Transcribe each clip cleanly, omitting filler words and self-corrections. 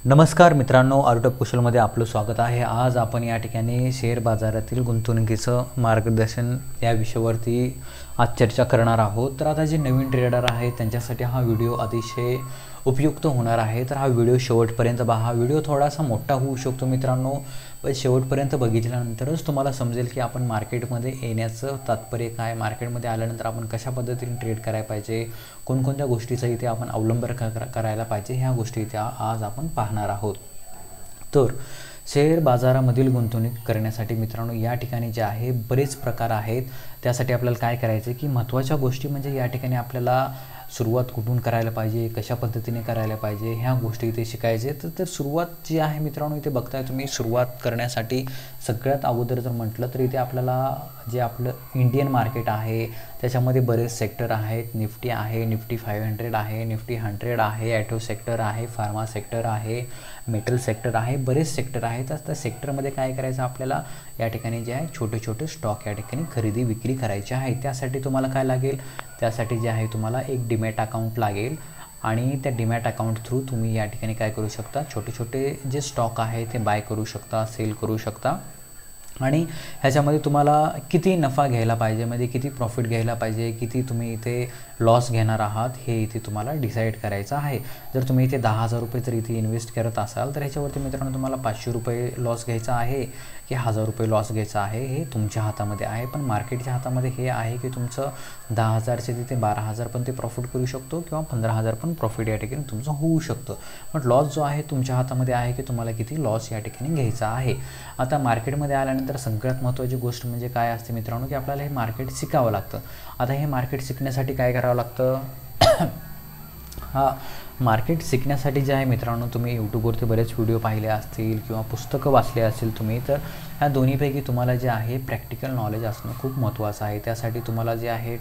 नमस्कार मित्रांनो, आर्ट कुशलमध्ये आपलं स्वागत आहे। आज आपण या ठिकाणी शेअर बाजारातील गुंतवणुकीचं मार्गदर्शन या विषयावरती आज चर्चा करणार आहोत। तर आता जे नवीन ट्रेडर आहेत त्यांच्यासाठी हा व्हिडिओ अतिशय उपयुक्त होणार आहे। तर हा व्हिडिओ शेवटपर्यंत पहा। हा व्हिडिओ थोडासा मोठा होऊ शकतो मित्रांनो, पण शेवटपर्यंत बघितल्यानंतरच तुम्हाला समजेल की आपण मार्केटमध्ये येण्याचं तात्पर्य काय, मार्केटमध्ये आल्यानंतर आपण कशा पद्धतीने ट्रेड करायला पाहिजे, कोणकोणत्या गोष्टीचा इथे आपण अवलंब करायला पाहिजे, ह्या गोष्टी इथे आज आपण पाहणार आहोत। तर शेअर बाजारामधील गुंतवणूक करण्यासाठी मित्रांनो या ठिकाणी जे आहे बरेच प्रकार आहेत। त्यासाठी आपल्याला काय करायचं की महत्त्वाच्या गोष्टी म्हणजे या ठिकाणी आपल्याला सुरुवात कुठून करायला पाहिजे, कशा पद्धतीने करायला पाहिजे, ह्या गोष्टी इथे शिकायचे। तर सुरुवात जी आहे मित्रांनो इथे बघताय तुम्ही, सुरुवात करण्यासाठी सगळ्यात अगोदर जर म्हटलं तर इथे आपल्याला जे आपलं इंडियन मार्केट आहे त्याच्यामध्ये बरेच सेक्टर आहेत। निफ्टी आहे, निफ्टी 500 आहे, निफ्टी 100 आहे, ॲटो सेक्टर आहे, फार्मा सेक्टर आहे, मेटल सेक्टर आहे, बरेच सेक्टर आहेत। त्या सेक्टरमध्ये काय करायचं आपल्याला या ठिकाणी जे आहे छोटे छोटे स्टॉक या ठिकाणी खरेदी विक्री करायची आहे। त्यासाठी तुम्हाला काय लागेल, त्यासाठी जे आहे तुम्हाला एक डीमॅट अकाउंट लागेल आणि त्या डीमॅट अकाउंट थ्रू तुम्ही या ठिकाणी काय करू शकता, छोटे छोटे जे स्टॉक आहे ते बाय करू शकता, सेल करू शकता। आणि ह्याच्यामध्ये तुम्हाला किती नफा घ्यायला पाहिजे, म्हणजे किती प्रॉफिट घ्यायला पाहिजे, किती तुम्ही इथे लॉस घेणार आहात हे इथे तुम्हाला डिसाईड करायचं आहे। जर तुम्ही इथे 10,000 रुपये जर इथे इन्व्हेस्ट करत असाल तर ह्याच्यावरती मित्रांनो तुम्हाला 500 रुपये लॉस घ्यायचा आहे की 1000 रुपये लॉस घ्यायचा आहे हे तुमच्या हातामध्ये आहे। पण मार्केटच्या हातामध्ये हे आहे की तुमचं 10,000चे तिथे 12,000 पण ते प्रॉफिट करू शकतो किंवा 15,000 पण प्रॉफिट या ठिकाणी तुमचं होऊ शकतं। पण लॉस जो आहे तुमच्या हातामध्ये आहे की तुम्हाला किती लॉस या ठिकाणी घ्यायचा आहे। आता मार्केटमध्ये आल्यानंतर सगळ्यात महत्त्वाची गोष्ट म्हणजे काय असते मित्रांनो की आपल्याला हे मार्केट शिकावं लागतं। आता हे मार्केट शिकण्यासाठी काय करावं लागतं हा मार्केट शिकण्यासाठी जे आहे मित्रांनो तुम्ही यूट्यूबवरती बरेच व्हिडिओ पाहिले असतील किंवा पुस्तकं वाचले असतील तुम्ही, तर ह्या दोन्हीपैकी तुम्हाला जे आहे प्रॅक्टिकल नॉलेज असणं खूप महत्त्वाचं आहे। त्यासाठी तुम्हाला जे आहे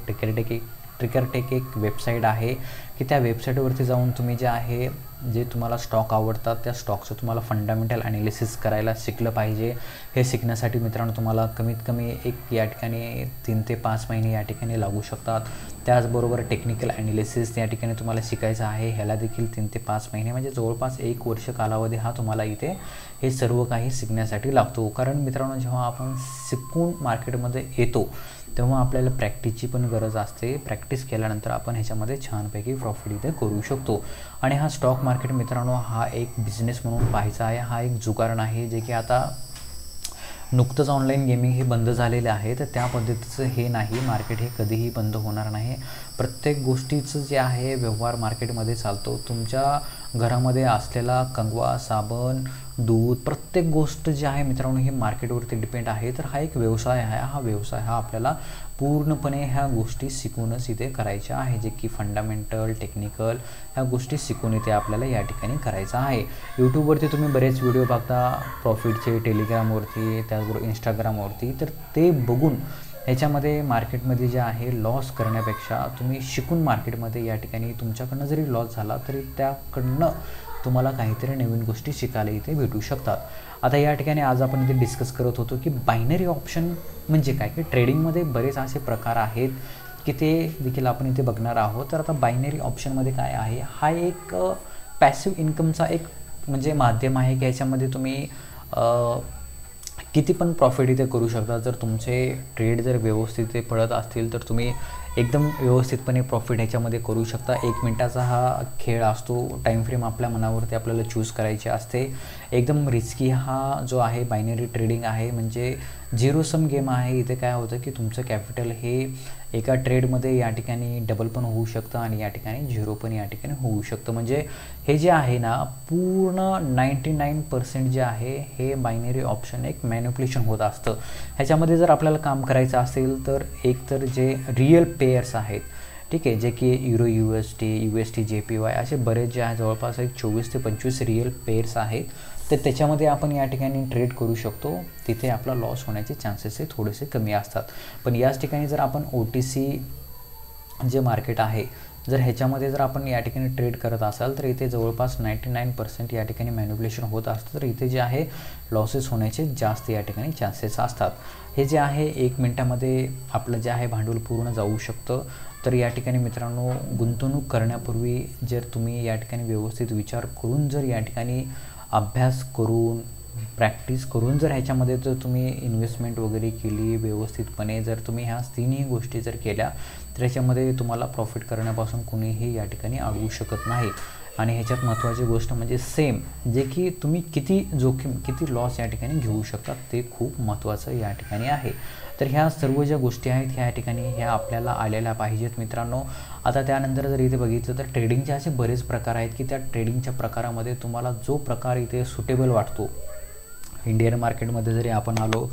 ट्रिकरटेक एक वेबसाईट आहे की त्या वेबसाईटवरती जाऊन तुम्ही जे आहे जे तुम्हाला स्टॉक आवडतात त्या स्टॉकचं तुम्हाला फंडामेंटल ॲनालिसिस करायला शिकलं पाहिजे। हे शिकण्यासाठी मित्रांनो तुम्हाला कमीत कमी एक या ठिकाणी 3 ते 5 महिने या ठिकाणी लागू शकतात। त्याचबरोबर टेक्निकल ॲनालिसिस या ठिकाणी तुम्हाला शिकायचं आहे, ह्याला देखील 3 ते 5 महिने म्हणजे जवळपास 1 वर्ष कालावधी हा तुम्हाला इथे हे सर्व काही शिकण्यासाठी लागतो। कारण मित्रांनो जेव्हा आपण शिकून मार्केटमध्ये येतो तेव्हा आपल्याला प्रॅक्टिसची पण गरज असते। प्रॅक्टिस केल्यानंतर आपण ह्याच्यामध्ये छानपैकी प्रॉफिट इथे करू शकतो। आणि हा स्टॉक मार्केट मित्रांनो हा एक बिझनेस म्हणून पाहायचा आहे, हा एक जुगार नाही जे की आता नुकतंच ऑनलाईन गेमिंग हे बंद झालेले आहे, तर त्या पद्धतीचं हे नाही, मार्केट हे कधीही बंद होणार नाही। प्रत्येक गोष्टीचं जे आहे व्यवहार मार्केटमध्ये चालतो। तुमच्या घरामध्ये असलेला कंगवा, साबण, दूध, प्रत्येक गोष्ट जी आहे मित्रांनो ही मार्केटवरती डिपेंड आहे। तर हा एक व्यवसाय आहे, हा व्यवसाय हा आपल्याला पूर्णपणे ह्या गोष्टी शिकूनच इथे करायच्या आहे, जे की फंडामेंटल टेक्निकल ह्या गोष्टी शिकून इथे आपल्याला या ठिकाणी करायचं आहे। यूट्यूबवरती तुम्ही बरेच व्हिडिओ बघता प्रॉफिटचे, टेलिग्रामवरती, त्याचबरोबर इंस्टाग्रामवरती, तर ते बघून ह्याच्यामध्ये मार्केटमध्ये जे आहे लॉस करण्यापेक्षा तुम्ही शिकून मार्केटमध्ये या ठिकाणी तुमच्याकडनं जरी लॉस झाला तरी त्याकडनं तुम्हाला काहीतरी नवीन गोष्टी शिकायला इथे भेटू शकतात। आता या ठिकाणी आज आपण इथे डिस्कस करत होतो की बायनरी ऑप्शन म्हणजे काय, की ट्रेडिंगमध्ये बरेच असे प्रकार आहेत की ते देखील आपण इथे बघणार आहोत। तर आता बायनरी ऑप्शनमध्ये काय आहे, हा एक पॅसिव्ह इन्कमचा एक म्हणजे माध्यम आहे की ह्याच्यामध्ये तुम्ही किती पण प्रॉफिट इथे करू शकता। जर तुमचे ट्रेड जर व्यवस्थित पडत असतील तर तुम्ही एकदम व्यवस्थितपणे प्रॉफिट ह्याच्यामध्ये करू शकता। 1 मिनिटाचा हा खेळ असतो, टाईम फ्रेम आपल्या मनावरती आपल्याला चूज करायची असते। एकदम रिस्की हा जो आहे बायनरी ट्रेडिंग आहे, म्हणजे झिरो सम गेम आहे। इथे काय होतं की तुमचं कॅपिटल हे एका ट्रेडमध्ये या ठिकाणी डबल पण होऊ शकतं आणि या ठिकाणी झिरो पण या ठिकाणी होऊ शकतं। म्हणजे हे जे आहे ना पूर्ण 99% जे आहे हे बायनरी ऑप्शन एक मॅनिप्युलेशन होत असतं। ह्याच्यामध्ये जर आपल्याला काम करायचं असेल तर एक तर जे रिअल पेयर्स आहेत, ठीक आहे, जे की युरो USD JPY असे बरेच जे आहे जवळपास एक 24 ते 25 रिअल पेयर्स आहेत, तर त्याच्यामध्ये आपण या ठिकाणी ट्रेड करू शकतो। तिथे आपला लॉस होण्याचे चान्सेस हे थोडेसे कमी असतात। पण याच ठिकाणी जर आपण OTC जे मार्केट आहे जर ह्याच्यामध्ये जर आपण या ठिकाणी ट्रेड करत असाल तर इथे जवळपास 99% या ठिकाणी मॅनिप्युलेशन होत असतं। तर इथे जे आहे लॉसेस होण्याचे जास्त या ठिकाणी चान्सेस असतात। हे जे आहे 1 मिनिटामध्ये आपलं जे आहे भांडवल पूर्ण जाऊ शकतं। तर या ठिकाणी मित्रांनो गुंतवणूक करण्यापूर्वी जर तुम्ही या ठिकाणी व्यवस्थित विचार करून जर या ठिकाणी अभ्यास करून प्रॅक्टिस करून जर ह्याच्यामध्ये जर तुम्ही इन्व्हेस्टमेंट वगैरे केली व्यवस्थितपणे, जर तुम्ही ह्या तिन्ही गोष्टी जर केल्या तर ह्याच्यामध्ये तुम्हाला प्रॉफिट करण्यापासून कुणीही या ठिकाणी अडवू शकत नाही. आणि ह्याच्यात महत्त्वाची गोष्ट म्हणजे सेम जे की तुम्ही किती जोखीम किती लॉस या ठिकाणी घेऊ शकता ते खूप महत्त्वाचं या ठिकाणी आहे. तर ह्या सर्व ज्या गोष्टी आहेत ह्या ठिकाणी ह्या आपल्याला आलेल्या पाहिजेत मित्रांनो. आता त्यानंतर जर इथे बघितलं तर ट्रेडिंगचे असे बरेच प्रकार आहेत की त्या ट्रेडिंगच्या प्रकारामध्ये तुम्हाला जो प्रकार इथे सुटेबल वाटतो. इंडियन मार्केटमध्ये जरी आपण आलो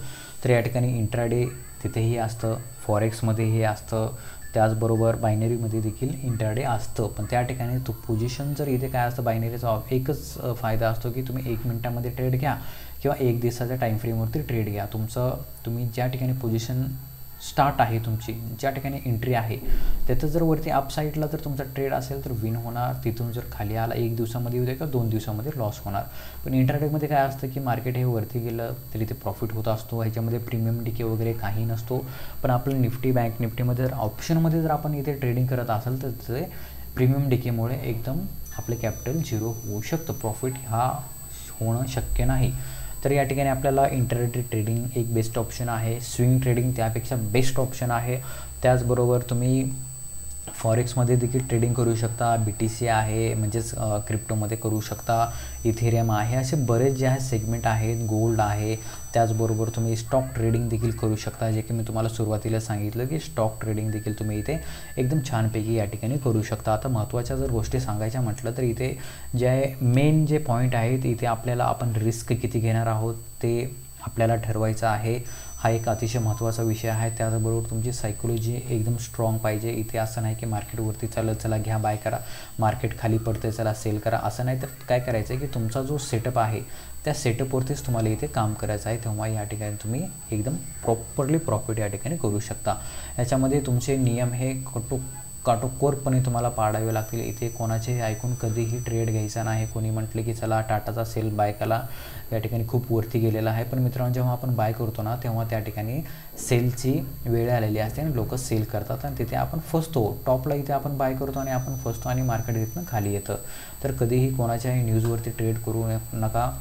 तर या ठिकाणी इंट्राडे तिथेही असतं, फॉरेक्समध्येही असतं, त्याचबरोबर बायनरीमध्ये देखील इंट्राडे असतं. पण त्या ठिकाणी तो पोझिशन जर इथे काय असतं बायनरीचा एकच फायदा असतो की तुम्ही 1 मिनिटामध्ये ट्रेड घ्या किंवा 1 दिवसाच्या टाईम फ्रेमवरती ट्रेड घ्या. तुम्ही ज्या ठिकाणी पोझिशन स्टार्ट आहे तुमची ज्या ठिकाणी एंट्री आहे तिथं जर वरती अप साईडला जर तुमचा ट्रेड असेल तर विन होणार. तिथून जर खाली आला 1 दिवसामध्ये येऊ दे किंवा 2 दिवसामध्ये लॉस होणार. पण इंट्राडेमध्ये काय असतं की मार्केट हे वरती गेलं तरी ते प्रॉफिट होत असतो. ह्याच्यामध्ये प्रीमियम डिके वगैरे काही नसतो. पण आपलं निफ्टी बँक निफ्टीमध्ये जर ऑप्शनमध्ये जर आपण इथे ट्रेडिंग करत असेल तर ते प्रीमियम डिकेमुळे एकदम आपले कॅपिटल झिरो होऊ शकतं. प्रॉफिट हा होणं शक्य नाही. तर या ठिकाणी आपल्याला इंट्राडे ट्रेडिंग एक बेस्ट ऑप्शन आहे. स्विंग ट्रेडिंग त्यापेक्षा बेस्ट ऑप्शन आहे. त्याचबरोबर तुम्ही फॉरेक्समध्ये देखील ट्रेडिंग करू शकता. BTC आहे म्हणजेच क्रिप्टोमध्ये करू शकता. इथेरियम आहे. असे बरेच जे आहे सेगमेंट आहेत. गोल्ड आहे. त्याचबरोबर तुम्ही स्टॉक ट्रेडिंग देखील करू शकता. जे की मी तुम्हाला सुरुवातीला सांगितलं की स्टॉक ट्रेडिंग देखील तुम्ही इथे एकदम छानपैकी या ठिकाणी करू शकता. आता महत्त्वाच्या जर गोष्टी सांगायच्या म्हटलं तर इथे जे मेन जे पॉईंट आहेत इथे आपल्याला आपण रिस्क किती घेणार आहोत ते आपल्याला ठरवायचं आहे. हा एक अतिशय महत्त्वाचा विषय आहे. त्याचबरोबर तुमची सायकोलॉजी एकदम स्ट्रॉंग पाहिजे. इथे असं नाही की मार्केटवरती चालत चला घ्या बाय करा, मार्केट खाली पडते चला सेल करा, असं नाही. तर काय करायचं आहे की तुमचा जो सेटअप आहे त्या सेटअपवरतीच तुम्हाला इथे काम करायचं आहे. तेव्हा या ठिकाणी तुम्ही एकदम प्रॉपरली प्रॉफिट या ठिकाणी करू शकता. याच्यामध्ये तुमचे नियम हे काटोकोरपणे तुम्हाला पाळावे लागतील. इथे कोणाचे ऐकून कधीही ट्रेड घ्यायचा नाही. कोणी म्हटले की चला टाटाचा सेल बाय करा, या ठिकाणी खूप वरती गेलेला आहे. पण मित्रांनो जेव्हा आपण बाय करतो ना तेव्हा त्या ठिकाणी सेलची वेळ आलेली असते आणि लोक सेल करतात आणि तिथे आपण फसतो. टॉपला इथे आपण बाय करतो आणि आपण फसतो आणि मार्केट इथनं खाली येतं. तर कधीही कोणाच्याही न्यूजवरती ट्रेड करू नका.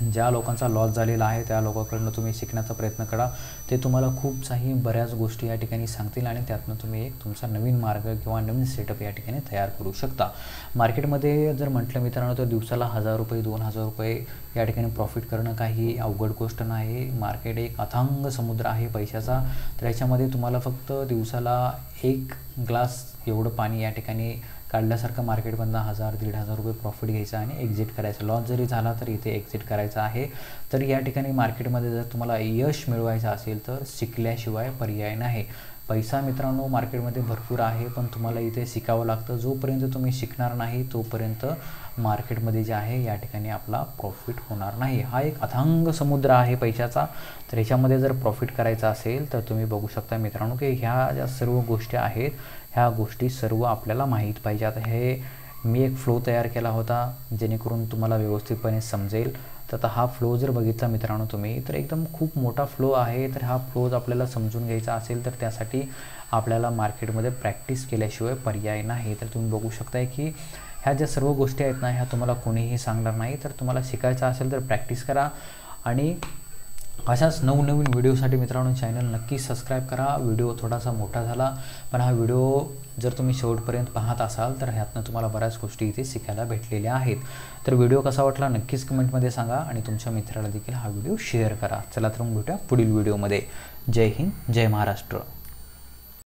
ज्या लोकांचा लॉस झालेला आहे त्या लोकांकडून तुम्ही शिकण्याचा प्रयत्न करा. ते तुम्हाला खूप काही बऱ्याच गोष्टी या ठिकाणी सांगतील आणि त्यातनं तुम्ही एक तुमचा नवीन मार्ग किंवा नवीन सेटअप या ठिकाणी तयार करू शकता. मार्केटमध्ये जर म्हटलं मित्रांनो तर दिवसाला 1000 रुपये 2000 रुपये या ठिकाणी प्रॉफिट करणं काही अवघड गोष्ट नाही. मार्केट एक अथांग समुद्र आहे पैशाचा. तर याच्यामध्ये तुम्हाला फक्त दिवसाला 1 ग्लास एवढं पाणी या ठिकाणी काढल्यासारखं मार्केटमधनं 1000-1500 रुपये प्रॉफिट घ्यायचा आणि एक्झिट करायचं. लॉस जरी झाला तर इथे एक्झिट करायचं आहे. तर या ठिकाणी मार्केटमध्ये जर तुम्हाला यश मिळवायचं असेल तर शिकल्याशिवाय पर्याय नाही. पैसा मित्रांनो मार्केटमध्ये भरपूर आहे पण तुम्हाला इथे शिकावं लागतं. जोपर्यंत तुम्ही शिकणार नाही तोपर्यंत मार्केटमध्ये जे आहे या ठिकाणी आपला प्रॉफिट होणार नाही. हा एक अथांग समुद्र आहे पैशाचा. तर ह्याच्यामध्ये जर प्रॉफिट करायचा असेल तर तुम्ही बघू शकता मित्रांनो की ह्या ज्या सर्व गोष्टी आहेत ह्या गोष्टी सर्व आपल्याला माहीत पाहिजे. आता हे मी एक फ्लो तयार केला होता जेणेकरून तुम्हाला व्यवस्थितपणे समजेल. तर आता हा फ्लो जर बघितला मित्रांनो तुम्ही तर एकदम खूप मोठा फ्लो आहे. तर हा फ्लो आपल्याला समजून घ्यायचा असेल तर त्यासाठी आपल्याला मार्केटमध्ये प्रॅक्टिस केल्याशिवाय पर्याय नाही. तर तुम्ही बघू शकताय की ह्या ज्या सर्व गोष्टी आहेत ना ह्या तुम्हाला कोणीही सांगणार नाही. तर तुम्हाला शिकायचं असेल तर प्रॅक्टिस करा आणि अशाच नवनवीन व्हिडिओसाठी मित्रांनो चॅनल नक्की सबस्क्राईब करा. व्हिडिओ थोडासा मोठा झाला पण हा व्हिडिओ जर तुम्ही शेवटपर्यंत पाहत असाल तर ह्यातनं तुम्हाला बऱ्याच गोष्टी इथे शिकायला भेटलेल्या आहेत. तर व्हिडिओ कसा वाटला नक्कीच कमेंटमध्ये सांगा आणि तुमच्या मित्राला देखील हा व्हिडिओ शेअर करा. चला तर मग भेटूया पुढील व्हिडिओमध्ये. जय हिंद, जय महाराष्ट्र.